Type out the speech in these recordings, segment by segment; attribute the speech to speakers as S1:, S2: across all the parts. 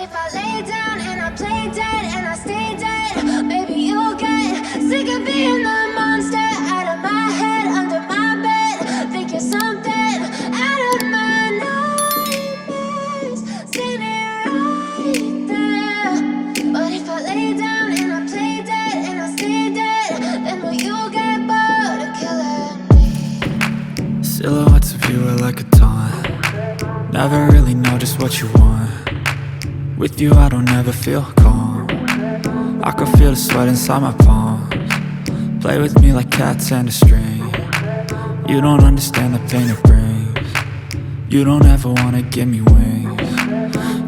S1: if I lay down and I play dead and I stay dead, maybe you'll get sick of being the monster out of my head, under my bed. Think you're something out of my nightmares, standing right there. But if I lay down and I play dead and I stay dead, then will you get bored of killing me?
S2: Silhouettes of you are like a taunt. Never really know just what you want. With you I don't ever feel calm. I can feel the sweat inside my palms. Play with me like cats and a string. You don't understand the pain it brings. You don't ever wanna give me wings.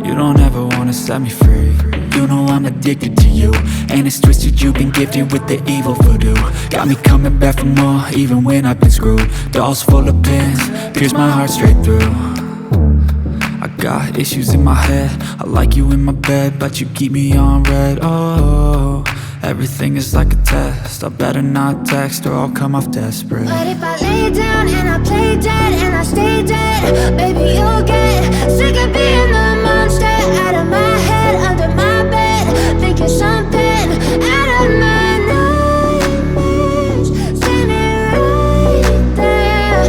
S2: You don't ever wanna set me free. You know I'm addicted to you, and it's twisted, you've been gifted with the evil voodoo. Got me coming back for more, even when I've been screwed. Dolls full of pins, pierce my heart straight through. I got issues in my head, I like you in my bed, but you keep me on red. Oh, everything is like a test, I better not text or I'll come off desperate.
S1: But if I lay down and I play dead and I stay dead, baby you'll get sick of being the monster out of my head, under my bed. Think you're something out of my nightmares, standing right there.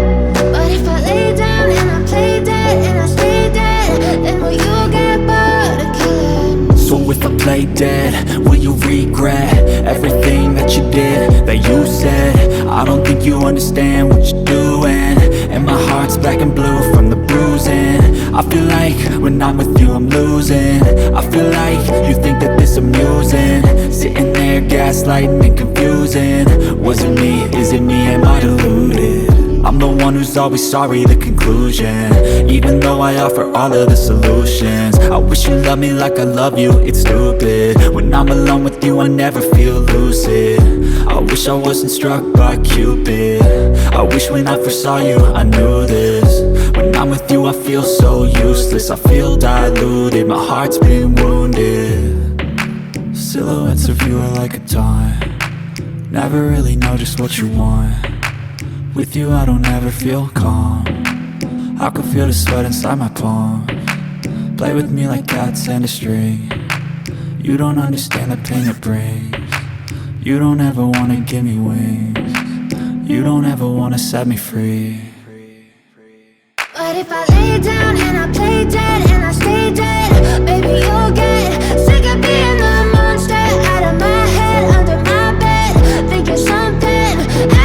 S1: But if I lay down and I play dead and I stay dead, then will you get bored of killing me?
S2: So if I play dead, will you regret everything that you did, that you said? I don't think you understand what you're doing, and my heart's black and blue from the bruising. I feel like when I'm with you I'm losing. I feel like you think that this amusing, sitting there gaslighting and confusing. Was it me? Is it me? Am I deluded? I'm the one who's always sorry, the conclusion, even though I offer all of the solutions. I wish you loved me like I love you, it's stupid. When I'm alone with you I never feel lucid. I wish I wasn't struck by Cupid. I wish when I first saw you I knew this. When I'm with you I feel so useless, I feel diluted, my heart's been wounded. Silhouettes of you are like a taunt. Never really know just what you want. With you I don't ever feel calm. I can feel the sweat inside my palms. Play with me like cats and a string. You don't understand the pain it brings. You don't ever wanna give me wings. You don't ever wanna set me free.
S1: But if I lay down and I play dead and I stay dead, baby you'll get sick of being the monster out of my head, under my bed. Think you're something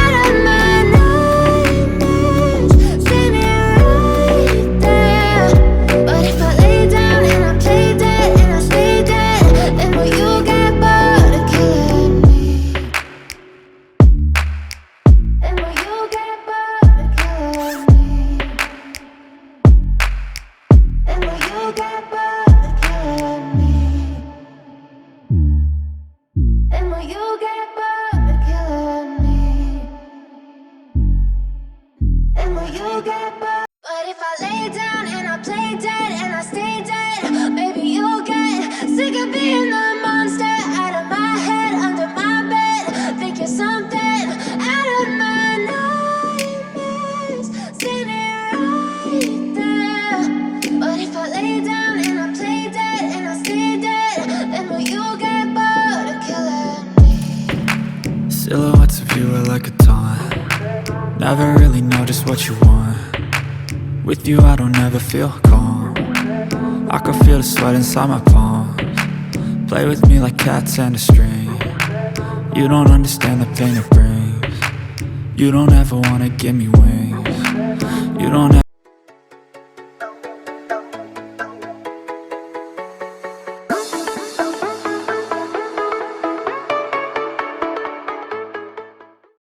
S1: out of my nightmares, standing right there. But if I lay down and I play dead and I stay dead, then will you get bored of killing me? Then will you get bored of killing me? Then will you get bored of killing me? Then will you get bored of killing me? Then will you get bored? But if I lay down and I play dead and I stay dead, maybe you'll get sick of being the monster out of my head, under my bed. Think you're something out of my nightmares, standing right there. But if I lay down and I play dead and I stay dead, then will you get bored of killing me?
S2: Silhouettes of you are like a taunt. Never really know just what you want. With you I don't ever feel calm. I can feel the sweat inside my palms. Play with me like cats and a string. You don't understand the pain it brings. You don't ever wanna give me wings. You don't